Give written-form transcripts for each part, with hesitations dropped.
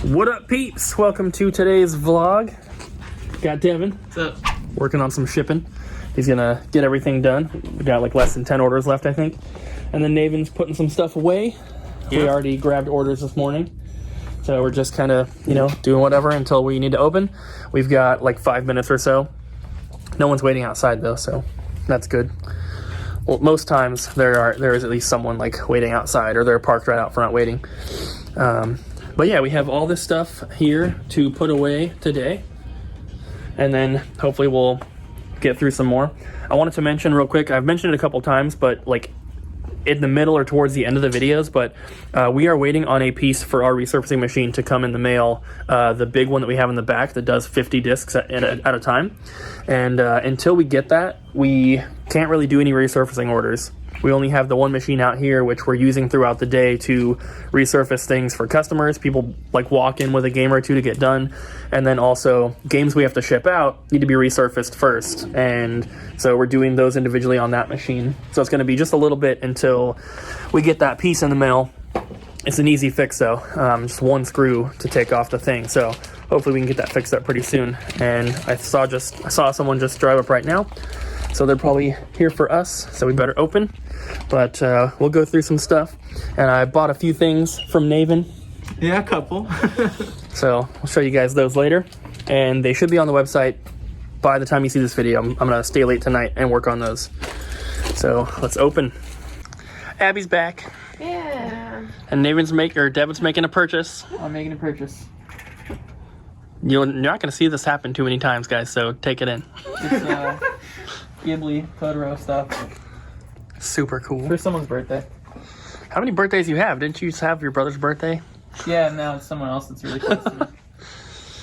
What up, peeps? Welcome to today's vlog. Got Devin. What's up? Working on some shipping. He's gonna get everything done. We got like less than 10 orders left, I think. And then Nayvan's putting some stuff away. Yeah. We already grabbed orders this morning. So we're just kind of, doing whatever until we need to open. We've got like 5 minutes or so. No one's waiting outside though, so that's good. Well, most times there is at least someone like waiting outside, or they're parked right out front waiting. But yeah, we have all this stuff here to put away today, and then hopefully we'll get through some more. I wanted to mention real quick, I've mentioned it a couple times, but like in the middle or towards the end of the videos, but we are waiting on a piece for our resurfacing machine to come in the mail, the big one that we have in the back that does 50 discs at a time. And until we get that, we can't really do any resurfacing orders. We only have the one machine out here, which we're using throughout the day to resurface things for customers. People like walk in with a game or two to get done. And then also games we have to ship out need to be resurfaced first. And so we're doing those individually on that machine. So it's going to be just a little bit until we get that piece in the mail. It's an easy fix though. Just one screw to take off the thing. So hopefully we can get that fixed up pretty soon. And I saw someone just drive up right now. So they're probably here for us, so we better open. But we'll go through some stuff. And I bought a few things from Nayvan. Yeah, a couple. So I'll show you guys those later. And they should be on the website by the time you see this video. I'm going to stay late tonight and work on those. So let's open. Abby's back. Yeah. And Devin's making a purchase. I'm making a purchase. You're not going to see this happen too many times, guys, so take it in. It's Ghibli Totoro stuff. Super cool. For someone's birthday. How many birthdays you have? Didn't you just have your brother's birthday? Yeah, now it's someone else that's really close to me.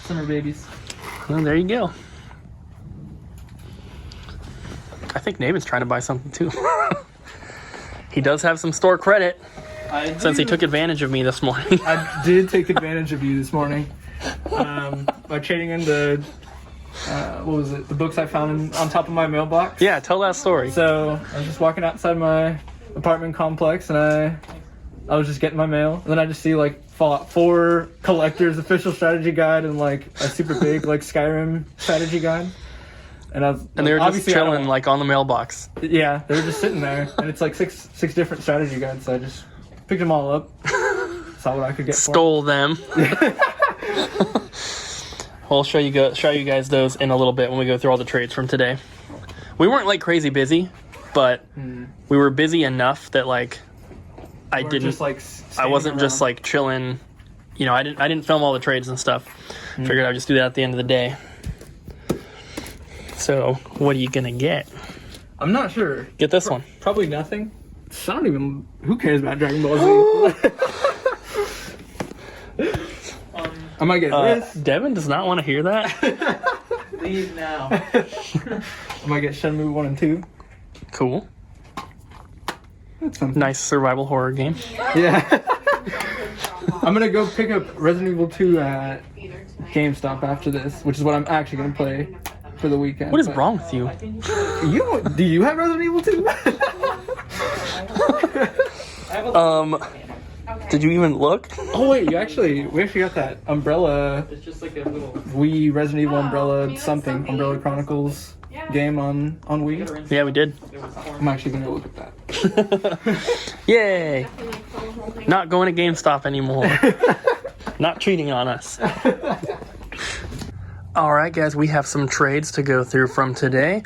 Summer babies. Well, there you go. I think Nayvan's trying to buy something too. He does have some store credit since he took advantage of me this morning. I did take advantage of you this morning by trading in the the books I found on top of my mailbox. Yeah, tell that story. So I was just walking outside my apartment complex, and I was just getting my mail, and then I just see like Fallout 4 Collector's official strategy guide and like a super big like Skyrim strategy guide. And they were just chilling like on the mailbox. Yeah, they were just sitting there, and it's like six different strategy guides. So I just picked them all up, saw what I could get. Stole them. We'll show you guys those in a little bit when we go through all the trades from today. We weren't like crazy busy, but we were busy enough that like I wasn't just like chilling. I didn't film all the trades and stuff. Figured I'd just do that at the end of the day. So what are you gonna get? I'm not sure. Get this one. Probably nothing. Who cares about Dragon Ball Z? I might get this. Devin does not want to hear that. Leave now. I might get Shenmue 1 and 2. Cool. That's fun. Nice survival horror game. Yeah. I'm gonna go pick up Resident Evil 2 at GameStop after this, which is what I'm actually gonna play for the weekend. What is wrong with you? Do you have Resident Evil 2? Did you even look? Oh wait, we actually got that Umbrella. It's just like a little Wii Resident Evil Umbrella Chronicles game on Wii. Yeah, we did. I'm actually gonna look at that. Yay! Not going to GameStop anymore. Not cheating on us. Alright guys, we have some trades to go through from today.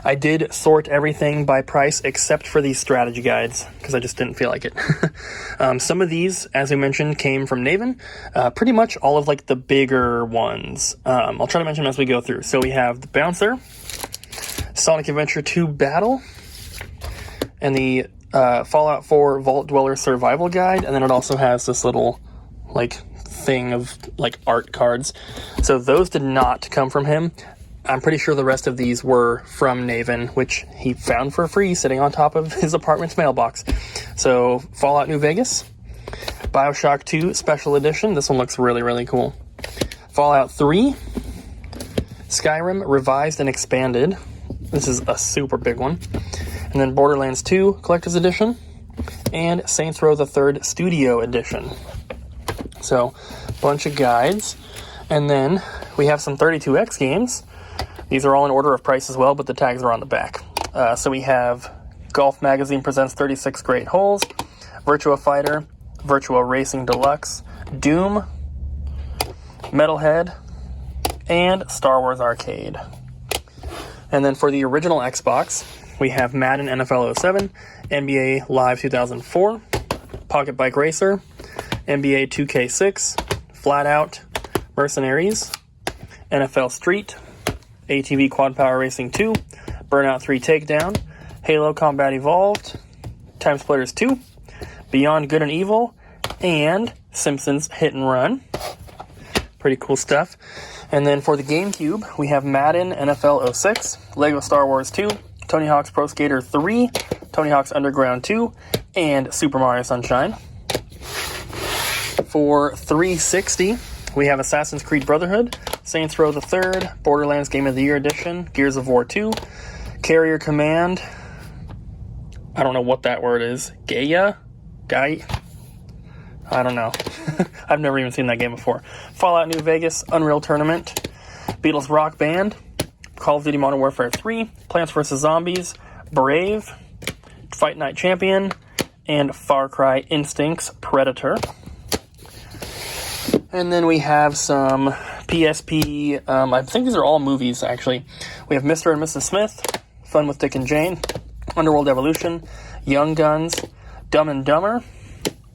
I did sort everything by price except for these strategy guides, because I just didn't feel like it. Some of these, as we mentioned, came from Nayvan. Pretty much all of like the bigger ones. I'll try to mention them as we go through. So we have the Bouncer, Sonic Adventure 2 Battle, and the Fallout 4 Vault Dweller Survival Guide, and then it also has this little like thing of like art cards. So those did not come from him. I'm pretty sure the rest of these were from Nayvan, which he found for free sitting on top of his apartment's mailbox. So Fallout New Vegas, BioShock 2 Special Edition. This one looks really, really cool. Fallout 3, Skyrim Revised and Expanded. This is a super big one. And then Borderlands 2 Collector's Edition and Saints Row the 3rd Studio Edition. So bunch of guides. And then we have some 32X games. These are all in order of price as well, but the tags are on the back. So we have Golf Magazine presents 36 Great Holes, Virtua Fighter, Virtua Racing Deluxe, Doom, Metalhead, and Star Wars Arcade. And then for the original Xbox, we have Madden NFL 07, NBA Live 2004, Pocket Bike Racer, NBA 2K6, Flat Out, Mercenaries, NFL Street, ATV Quad Power Racing 2, Burnout 3 Takedown, Halo Combat Evolved, Time Splitters 2, Beyond Good and Evil, and Simpsons Hit and Run. Pretty cool stuff. And then for the GameCube, we have Madden NFL 06, Lego Star Wars 2, Tony Hawk's Pro Skater 3, Tony Hawk's Underground 2, and Super Mario Sunshine. For 360, we have Assassin's Creed Brotherhood, Saints Row the Third, Borderlands Game of the Year Edition, Gears of War 2, Carrier Command, I don't know what that word is, Gaia? I don't know. I've never even seen that game before. Fallout New Vegas, Unreal Tournament, Beatles Rock Band, Call of Duty Modern Warfare 3, Plants vs. Zombies, Brave, Fight Night Champion, and Far Cry Instincts Predator. And then we have some PSP, I think these are all movies, actually. We have Mr. and Mrs. Smith, Fun with Dick and Jane, Underworld Evolution, Young Guns, Dumb and Dumber,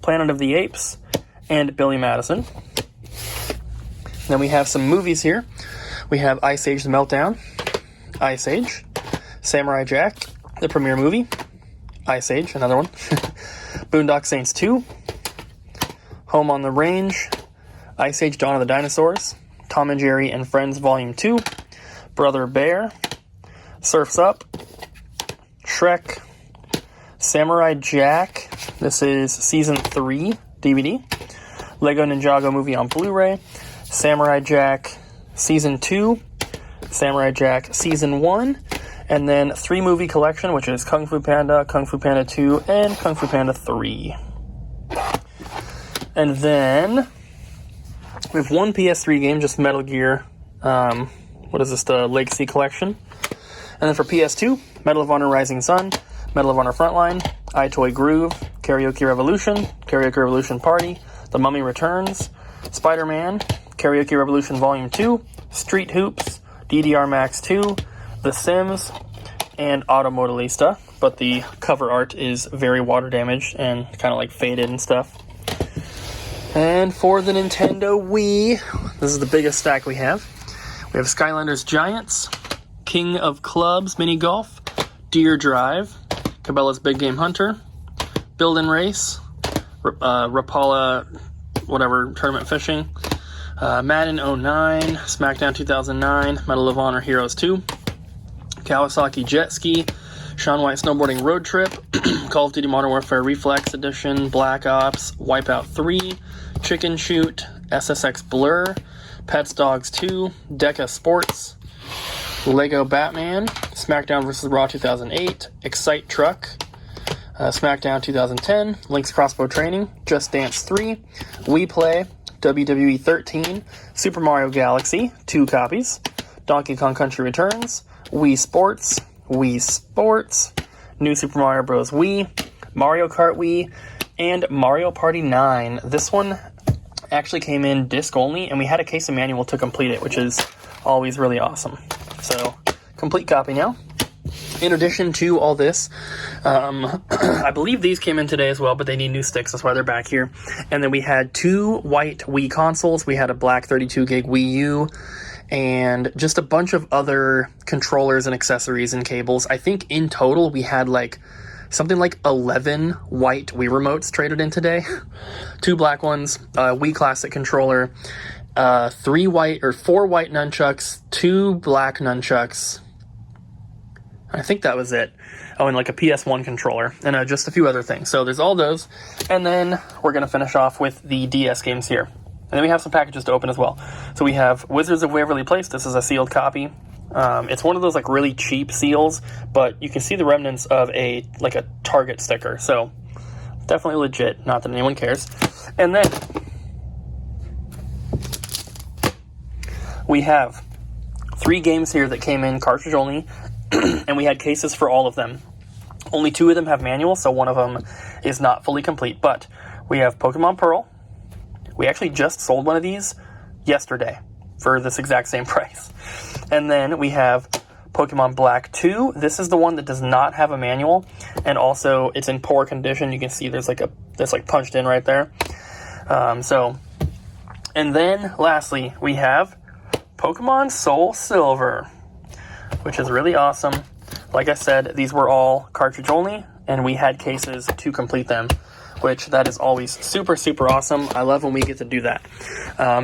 Planet of the Apes, and Billy Madison. Then we have some movies here. We have Ice Age: The Meltdown, Ice Age, Samurai Jack, the premiere movie, Ice Age, another one, Boondock Saints 2, Home on the Range, Ice Age: Dawn of the Dinosaurs, Tom and Jerry and Friends Volume 2, Brother Bear, Surf's Up, Shrek, Samurai Jack, this is Season 3 DVD, Lego Ninjago movie on Blu-ray, Samurai Jack Season 2, Samurai Jack Season 1, and then 3-movie collection, which is Kung Fu Panda 2, and Kung Fu Panda 3. And then we have one PS3 game, just Metal Gear, what is this, the Legacy Collection. And then for PS2, Medal of Honor Rising Sun, Medal of Honor Frontline, iToy Groove, Karaoke Revolution Party, The Mummy Returns, Spider-Man, Karaoke Revolution Volume 2, Street Hoops, DDR Max 2, The Sims, and Automodelista. But the cover art is very water damaged and kind of like faded and stuff. And for the Nintendo Wii, this is the biggest stack we have. We have Skylanders Giants, King of Clubs Mini Golf, Deer Drive, Cabela's Big Game Hunter, Build and Race, Rapala, whatever, Tournament Fishing, Madden 09, SmackDown 2009, Medal of Honor Heroes 2, Kawasaki Jet Ski, Shaun White Snowboarding Road Trip, Call of Duty Modern Warfare Reflex Edition, Black Ops, Wipeout 3, Chicken Shoot, SSX Blur, Pets Dogs 2, Deca Sports, Lego Batman, SmackDown vs. Raw 2008, Excite Truck, SmackDown 2010, Link's Crossbow Training, Just Dance 3, Wii Play, WWE 13, Super Mario Galaxy, 2 copies, Donkey Kong Country Returns, Wii Sports, New Super Mario Bros. Wii, Mario Kart Wii, and Mario Party 9. This one actually came in disc only, and we had a case of manual to complete it, which is always really awesome. So, complete copy now. In addition to all this, I believe these came in today as well, but they need new sticks, that's why they're back here. And then we had 2 white Wii consoles. We had a black 32 gig Wii U, and just a bunch of other controllers and accessories and cables. I think in total we had something like 11 white Wii remotes traded in today. 2 black ones, Wii Classic controller, 4 white nunchucks, 2 black nunchucks. I think that was it. Oh, and a PS1 controller, and just a few other things. So there's all those, and then we're going to finish off with the DS games here. And then we have some packages to open as well. So we have Wizards of Waverly Place. This is a sealed copy. It's one of those really cheap seals, but you can see the remnants of a Target sticker. So definitely legit, not that anyone cares. And then we have 3 games here that came in cartridge only, and we had cases for all of them. Only 2 of them have manuals, so one of them is not fully complete. But we have Pokemon Pearl. We actually just sold one of these yesterday for this exact same price. And then we have Pokemon Black 2. This is the one that does not have a manual, and also it's in poor condition. You can see there's like punched in right there. And then lastly, we have Pokemon Soul Silver, which is really awesome. Like I said, these were all cartridge only, and we had cases to complete them, which that is always super, super awesome. I love when we get to do that.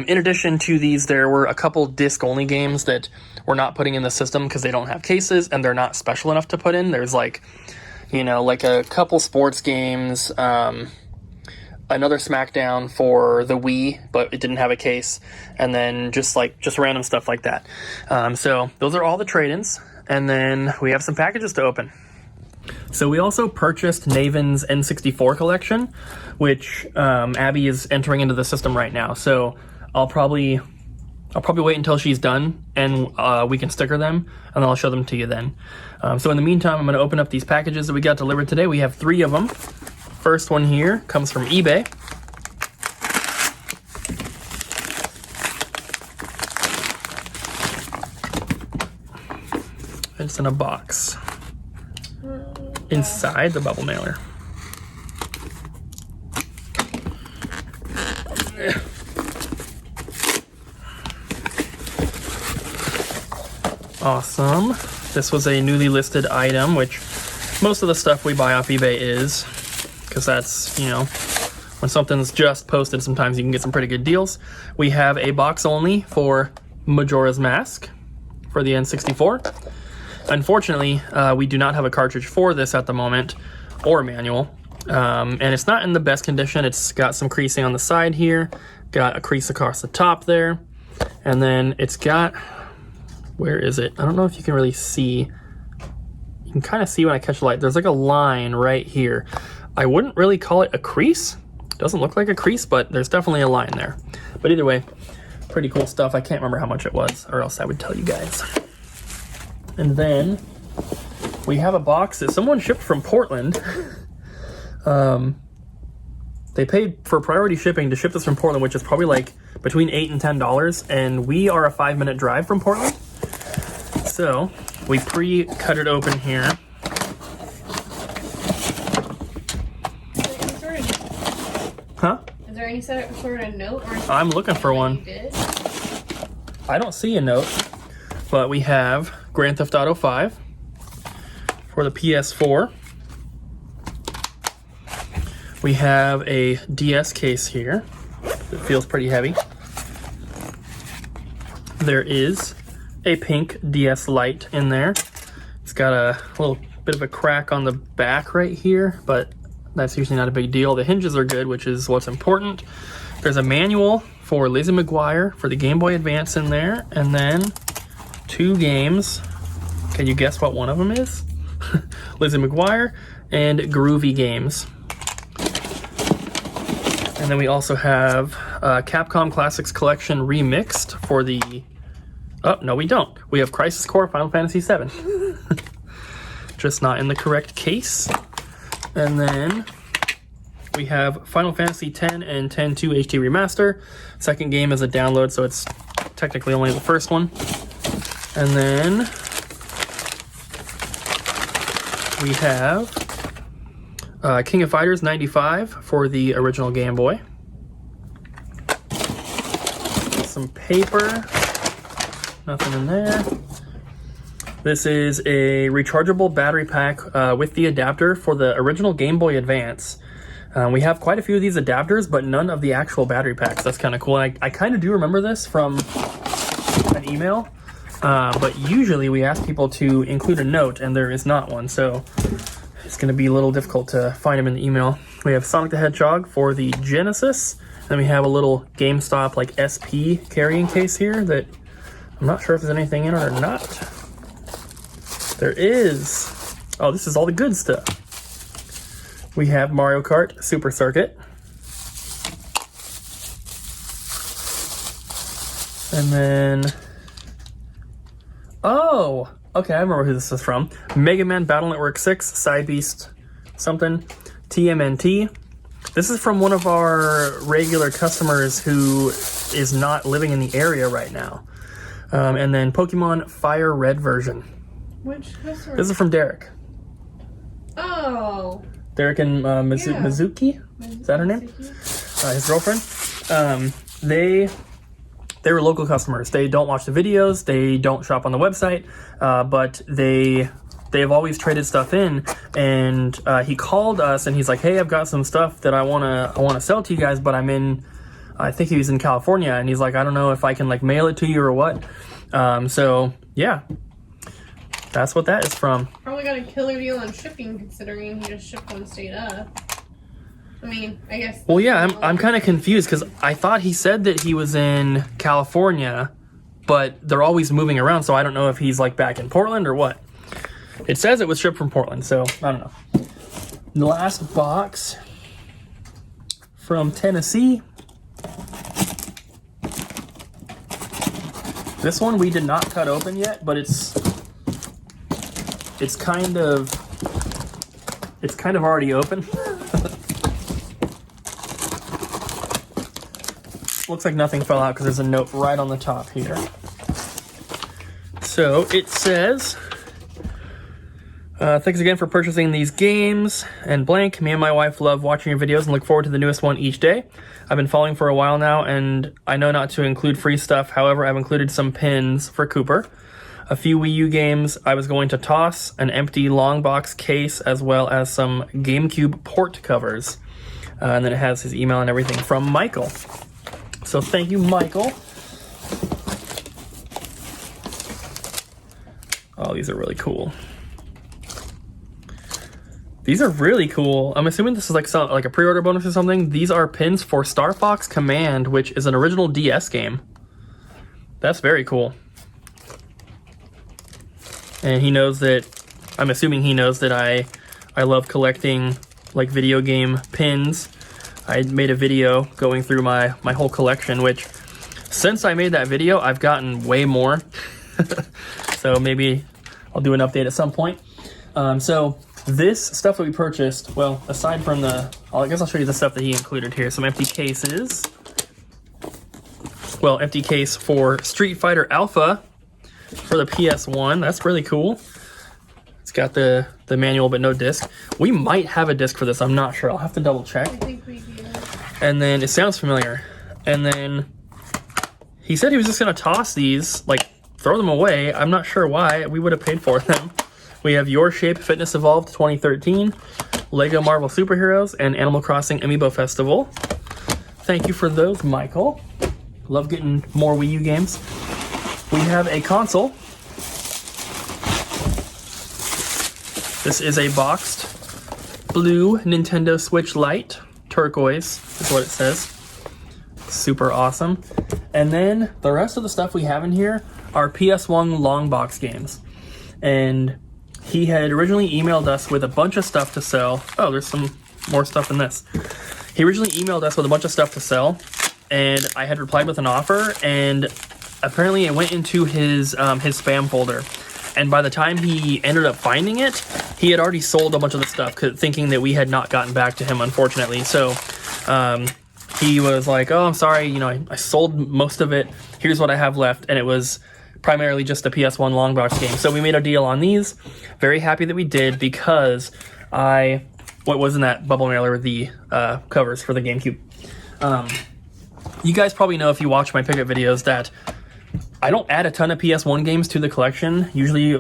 In addition to these, there were a couple disc-only games that we're not putting in the system because they don't have cases, and they're not special enough to put in. There's like a couple sports games, another SmackDown for the Wii, but it didn't have a case, and then just random stuff like that. So those are all the trade-ins, and then we have some packages to open. So we also purchased Nayvan's N64 collection, which Abby is entering into the system right now. So I'll probably wait until she's done, and we can sticker them, and then I'll show them to you then. So in the meantime, I'm going to open up these packages that we got delivered today. We have 3 of them. First one here comes from eBay. It's in a box inside the bubble mailer. Awesome. This was a newly listed item, which most of the stuff we buy off eBay is, because that's, when something's just posted, sometimes you can get some pretty good deals. We have a box only for Majora's Mask for the N64. Unfortunately, we do not have a cartridge for this at the moment, or a manual, and it's not in the best condition. It's got some creasing on the side here, got a crease across the top there, and then it's got, where is it? I don't know if you can really see. You can kind of see when I catch the light. There's like a line right here. I wouldn't really call it a crease. It doesn't look like a crease, but there's definitely a line there. But either way, pretty cool stuff. I can't remember how much it was, or else I would tell you guys. And then we have a box that someone shipped from Portland. They paid for priority shipping to ship this from Portland, which is probably like between $8 and $10, and we are a 5-minute drive from Portland. So we pre-cut it open here. Huh? Is there any sort of note? Or I'm looking for one. I don't see a note, but we have Grand Theft Auto 5 for the PS4. We have a DS case here that feels pretty heavy. There is a pink DS Lite in there. It's got a little bit of a crack on the back right here, but that's usually not a big deal. The hinges are good, which is what's important. There's a manual for Lizzie McGuire for the Game Boy Advance in there, and then 2 games. Can you guess what one of them is? Lizzie McGuire and Groovy Games. And then we also have Capcom Classics Collection Remixed for the... Oh, no we don't. We have Crisis Core Final Fantasy VII. Just not in the correct case. And then we have Final Fantasy X and X-2 HD Remaster. Second game is a download, so it's technically only the first one. And then we have King of Fighters 95 for the original Game Boy. Some paper. Nothing in there. This is a rechargeable battery pack with the adapter for the original Game Boy Advance. We have quite a few of these adapters, but none of the actual battery packs. That's kind of cool. And I kind of do remember this from an email, but usually we ask people to include a note, and there is not one, so it's going to be a little difficult to find them in the email. We have Sonic the Hedgehog for the Genesis. Then we have a little GameStop like SP carrying case here that I'm not sure if there's anything in it or not. There is. Oh, this is all the good stuff. We have Mario Kart Super Circuit. And then Oh, okay, I remember who this is from. Mega Man Battle Network 6, Side Beast something, TMNT. This is from one of our regular customers who is not living in the area right now. And then Pokemon Fire Red version. Which customer? This is from Derek. Oh. Derek and Mizuki? Is that her name? His girlfriend. They were local customers. They don't watch the videos. They don't shop on the website. But they've always traded stuff in. And he called us and he's like, "Hey, I've got some stuff that I wanna sell to you guys, but I think he was in California." And he's like, "I don't know if I can like mail it to you or what." So yeah, that's what that is from. Probably got a killer deal on shipping considering he just shipped one state up. I mean, I guess. Well, yeah, I'm kind of confused because I thought he said that he was in California, but they're always moving around, so I don't know if he's like back in Portland or what. It says it was shipped from Portland, so I don't know. The last box from Tennessee. This one we did not cut open yet, but it's kind of already open. Looks like nothing fell out because there's a note right on the top here. So it says, "Thanks again for purchasing these games and blank. Me and my wife love watching your videos and look forward to the newest one each day. I've been following for a while now and I know not to include free stuff. However, I've included some pins for Cooper. A few Wii U games I was going to toss, an empty long box case, as well as some GameCube port covers." And then it has his email and everything from Michael. So thank you, Michael. Oh, these are really cool. These are really cool. I'm assuming this is like a pre-order bonus or something. These are pins for Star Fox Command, which is an original DS game. That's very cool. And he knows that, I'm assuming he knows that I love collecting like video game pins. I made a video going through my whole collection, which since I made that video, I've gotten way more. So maybe I'll do an update at some point. So this stuff that we purchased, well, aside from I guess I'll show you the stuff that he included here. Some empty cases. Well, empty case for Street Fighter Alpha for the PS1. That's really cool. It's got the manual but no disc. We might have a disc for this. I'm not sure. I'll have to double check. I think we do. And then it sounds familiar. And then he said he was just going to toss these, like throw them away. I'm not sure why. We would have paid for them. We have Your Shape Fitness Evolved 2013, Lego Marvel Superheroes, and Animal Crossing Amiibo Festival. Thank you for those, Michael. Love getting more Wii U games. We have a console. This is a boxed blue Nintendo Switch Lite. Turquoise is what it says. Super awesome. And then the rest of the stuff we have in here are PS1 long box games. And he had originally emailed us with a bunch of stuff to sell. Oh, there's some more stuff in this. He originally emailed us with a bunch of stuff to sell, and I had replied with an offer, and apparently it went into his spam folder. And by the time he ended up finding it, he had already sold a bunch of the stuff, thinking that we had not gotten back to him, unfortunately. So he was like, "Oh, I'm sorry, I sold most of it. Here's what I have left." And it was primarily just a PS1 long box game. So we made a deal on these. Very happy that we did, because what was in that bubble mailer, the covers for the GameCube. You guys probably know, if you watch my pickup videos, that I don't add a ton of PS1 games to the collection. Usually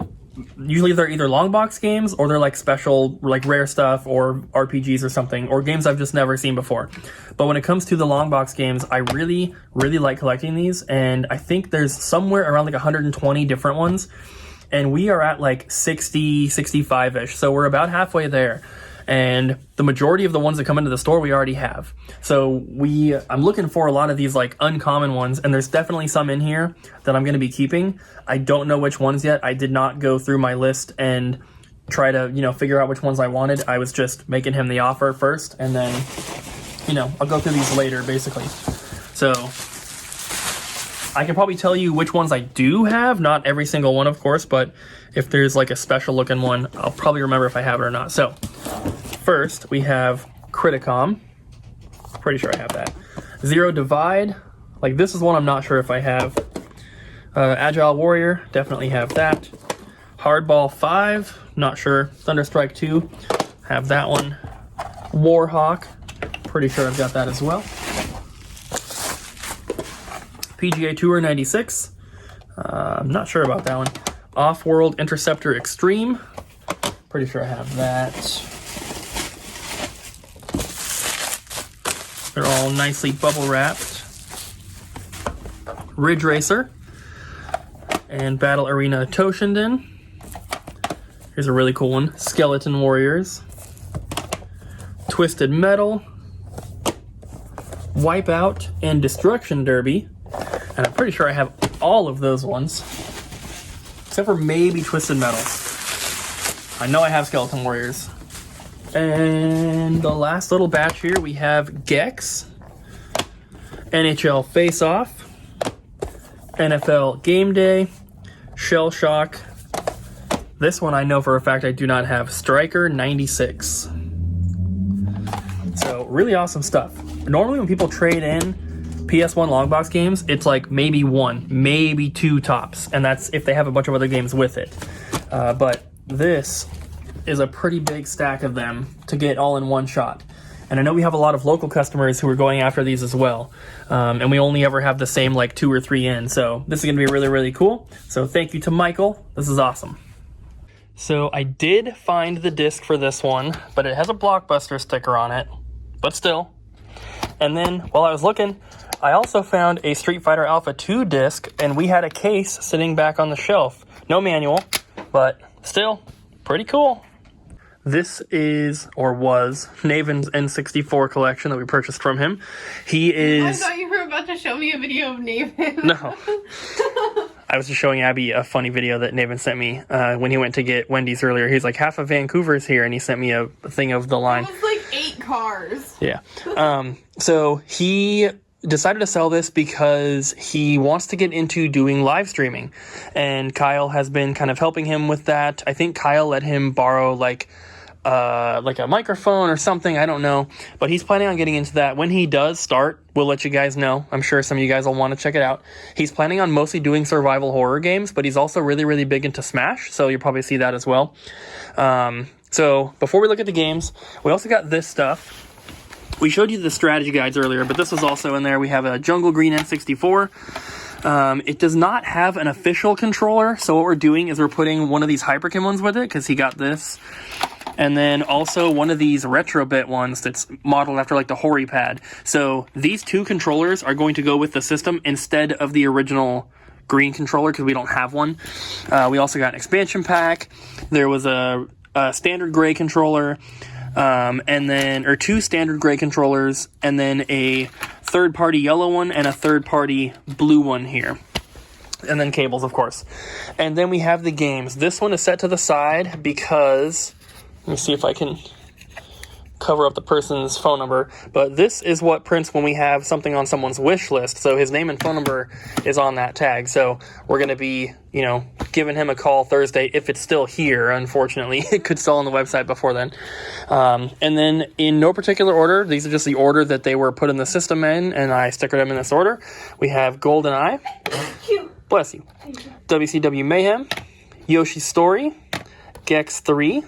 they're either long box games, or they're like special, like rare stuff, or RPGs or something, or games I've just never seen before. But when it comes to the long box games, I really, really like collecting these, and I think there's somewhere around like 120 different ones, and we are at like 60, 65-ish, so we're about halfway there. And the majority of the ones that come into the store we already have. So I'm looking for a lot of these like uncommon ones, and there's definitely some in here that I'm going to be keeping. I don't know which ones yet. I did not go through my list and try to, figure out which ones I wanted. I was just making him the offer first, and then, I'll go through these later, basically. So I can probably tell you which ones I do have. Not every single one, of course, but if there's like a special looking one, I'll probably remember if I have it or not. So first we have Criticom. Pretty sure I have that. Zero Divide. Like this is one I'm not sure if I have. Agile Warrior, definitely have that. Hardball 5, not sure. Thunderstrike 2, have that one. Warhawk, pretty sure I've got that as well. PGA Tour 96, I'm not sure about that one. Off-World Interceptor Extreme, pretty sure I have that. They're all nicely bubble wrapped. Ridge Racer and Battle Arena Toshinden. Here's a really cool one. Skeleton Warriors. Twisted Metal. Wipeout and Destruction Derby. And I'm pretty sure I have all of those ones. Except for maybe Twisted Metal. I know I have Skeleton Warriors. And the last little batch here, we have Gex. NHL Face Off. NFL Game Day, Shell Shock. This one I know for a fact I do not have. Striker 96. So really awesome stuff. Normally when people trade in PS1 longbox games, it's like maybe one, maybe two tops, and that's if they have a bunch of other games with it. But this is a pretty big stack of them to get all in one shot. And I know we have a lot of local customers who are going after these as well. And we only ever have the same like 2 or 3 in. So this is going to be really, really cool. So thank you to Michael. This is awesome. So I did find the disc for this one, but it has a Blockbuster sticker on it. But still. And then while I was looking, I also found a Street Fighter Alpha 2 disc. And we had a case sitting back on the shelf. No manual, but still pretty cool. This is, or was, Nayvan's N64 collection that we purchased from him. He is... I thought you were about to show me a video of Nayvan. No. I was just showing Abby a funny video that Nayvan sent me when he went to get Wendy's earlier. He's like, half of Vancouver's here, and he sent me a thing of the line. It was like 8 cars. Yeah. So he decided to sell this because he wants to get into doing live streaming. And Kyle has been kind of helping him with that. I think Kyle let him borrow like a microphone or something, I don't know, but he's planning on getting into that. When he does start, we'll let you guys know. I'm sure some of you guys will want to check it out. He's planning on mostly doing survival horror games, but he's also really, really big into Smash, so you'll probably see that as well. So before we look at the games, we also got this stuff. We showed you the strategy guides earlier, but this was also in there. We have a Jungle Green N64. It does not have an official controller, so what we're doing is we're putting one of these Hyperkin ones with it, because he got this. And then also one of these Retrobit ones that's modeled after like the Hori pad. So these 2 controllers are going to go with the system instead of the original green controller because we don't have one. We also got an expansion pack. There was a standard gray controller, and then, or 2 standard gray controllers, and then a third-party yellow one and a third-party blue one here. And then cables, of course. And then we have the games. This one is set to the side because... Let me see if I can cover up the person's phone number. But this is what prints when we have something on someone's wish list. So his name and phone number is on that tag. So we're going to be, giving him a call Thursday if it's still here, unfortunately. It could still on the website before then. And then in no particular order, these are just the order that they were put in the system in, and I stickered them in this order. We have GoldenEye. Bless you. WCW Mayhem. Yoshi's Story. Gex 3.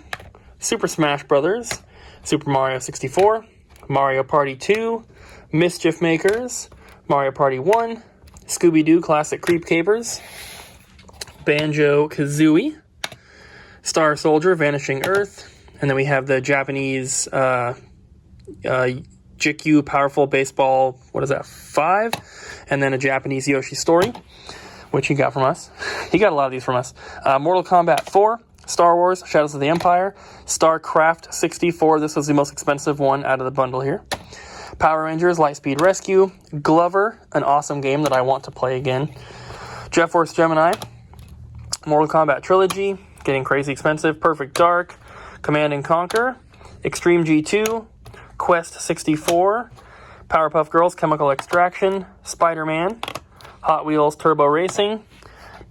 Super Smash Brothers, Super Mario 64, Mario Party 2, Mischief Makers, Mario Party 1, Scooby-Doo Classic Creep Capers, Banjo-Kazooie, Star Soldier Vanishing Earth, and then we have the Japanese JIKU Powerful Baseball, 5, and then a Japanese Yoshi Story, which he got from us. He got a lot of these from us. Mortal Kombat 4, Star Wars, Shadows of the Empire, StarCraft 64, this was the most expensive one out of the bundle here. Power Rangers, Lightspeed Rescue, Glover, an awesome game that I want to play again. Jet Force Gemini, Mortal Kombat Trilogy, getting crazy expensive, Perfect Dark, Command & Conquer, Extreme G2, Quest 64, Powerpuff Girls, Chemical Extraction, Spider-Man, Hot Wheels Turbo Racing,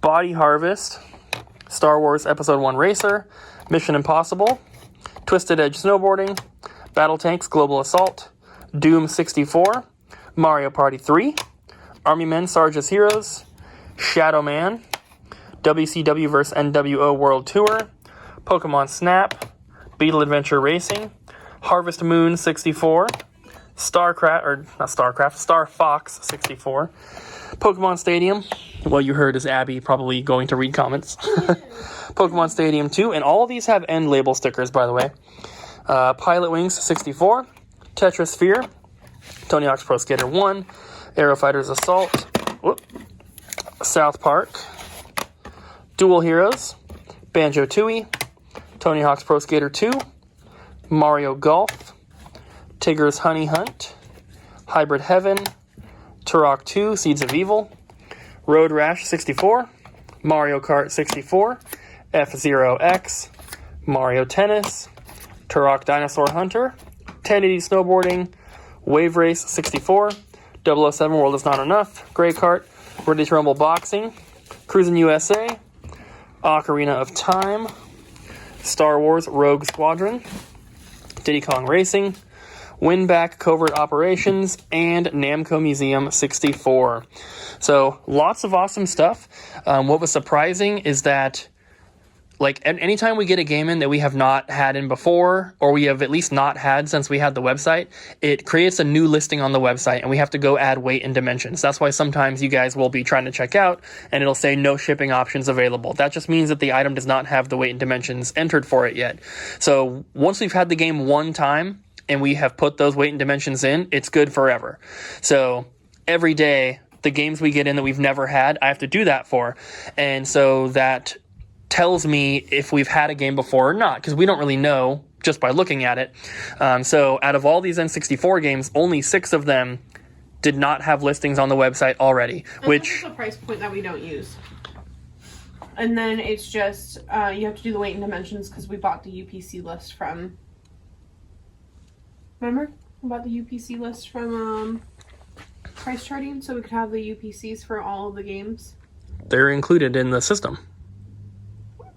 Body Harvest, Star Wars Episode 1 Racer, Mission Impossible, Twisted Edge Snowboarding, Battle Tanks Global Assault, Doom 64, Mario Party 3, Army Men Sarge's Heroes, Shadow Man, WCW vs. NWO World Tour, Pokemon Snap, Beetle Adventure Racing, Harvest Moon 64, Star Fox 64, Pokemon Stadium. Well, you heard is Abby probably going to read comments. Pokemon Stadium 2, and all of these have end label stickers, by the way. Pilot Wings 64, Tetrasphere, Tony Hawk's Pro Skater 1, Aero Fighters Assault, South Park, Dual Heroes, Banjo-Tooie, Tony Hawk's Pro Skater 2, Mario Golf, Tigger's Honey Hunt, Hybrid Heaven, Turok 2, Seeds of Evil, Road Rash 64, Mario Kart 64, F-Zero X, Mario Tennis, Turok Dinosaur Hunter, 1080 Snowboarding, Wave Race 64, 007 World Is Not Enough, Grey Kart, Ready to Rumble Boxing, Cruisin' USA, Ocarina of Time, Star Wars Rogue Squadron, Diddy Kong Racing, Winback Covert Operations, and Namco Museum 64. So, lots of awesome stuff. What was surprising is that, like, anytime we get a game in that we have not had in before, or we have at least not had since we had the website, it creates a new listing on the website, and we have to go add weight and dimensions. That's why sometimes you guys will be trying to check out, and it'll say no shipping options available. That just means that the item does not have the weight and dimensions entered for it yet. So once we've had the game one time, and we have put those weight and dimensions in, it's good forever. So every day, the games we get in that we've never had, I have to do that for. And so that tells me if we've had a game before or not, because we don't really know just by looking at it. So out of all these N64 games, only 6 of them did not have listings on the website already, which is a price point that we don't use. And then it's just you have to do the weight and dimensions because we bought the UPC list from. Remember about the UPC list from price charting, so we could have the UPCs for all of the games. they're included in the system.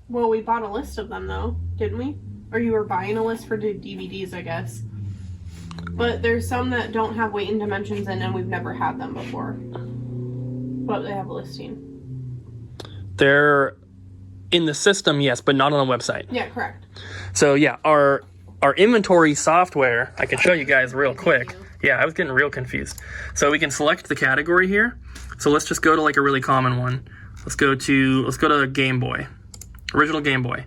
Well, we bought a list of them, though, didn't we? Or you were buying a list for the DVDs, I guess. But there's some that don't have weight and dimensions in, and we've never had them before. But they have a listing. They're in the system, yes, but not on the website. Yeah, correct. So, yeah, our inventory software, I can show you guys real quick. Yeah, I was getting real confused. So we can select the category here. So let's just go to like a really common one. Let's go to Game Boy. Original Game Boy.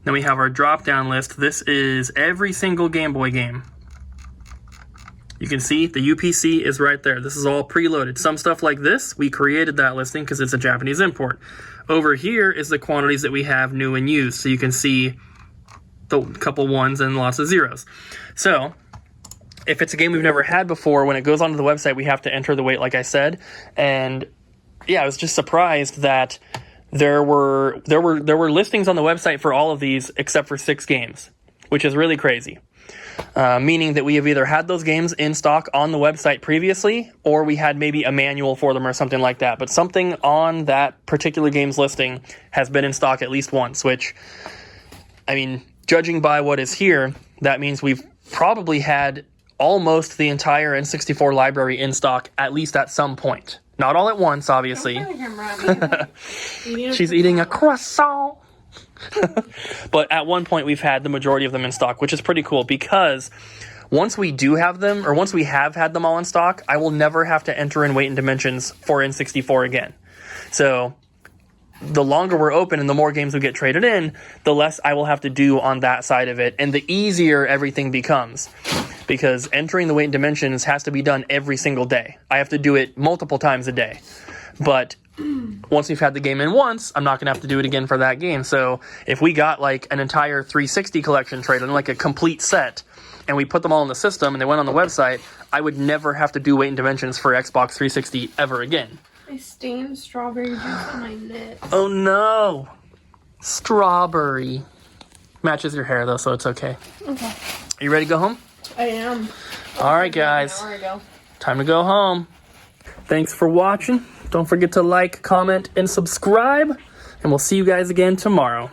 Then we have our drop-down list. This is every single Game Boy game. You can see the UPC is right there. This is all preloaded. Some stuff like this, we created that listing because it's a Japanese import. Over here is the quantities that we have new and used. So you can see the couple ones and lots of zeros. So if it's a game we've never had before, when it goes onto the website, we have to enter the weight, like I said. And yeah, I was just surprised that there were listings on the website for all of these except for 6 games, which is really crazy. Meaning that we have either had those games in stock on the website previously, or we had maybe a manual for them or something like that. But something on that particular game's listing has been in stock at least once, which, I mean, judging by what is here, that means we've probably had almost the entire N64 library in stock, at least at some point. Not all at once, obviously. She's eating a croissant. But at one point, we've had the majority of them in stock, which is pretty cool because once we do have them, or once we have had them all in stock, I will never have to enter in weight and dimensions for N64 again. So the longer we're open and the more games we get traded in, the less I will have to do on that side of it, and the easier everything becomes. Because entering the weight and dimensions has to be done every single day. I have to do it multiple times a day. But once we've had the game in once, I'm not going to have to do it again for that game. So if we got like an entire 360 collection traded, like a complete set, and we put them all in the system and they went on the website, I would never have to do weight and dimensions for Xbox 360 ever again. I stained strawberry juice on my lip. Oh no! Strawberry. Matches your hair though, so it's okay. Okay. Are you ready to go home? I am. All right, guys. An hour ago. Time to go home. Thanks for watching. Don't forget to like, comment, and subscribe. And we'll see you guys again tomorrow.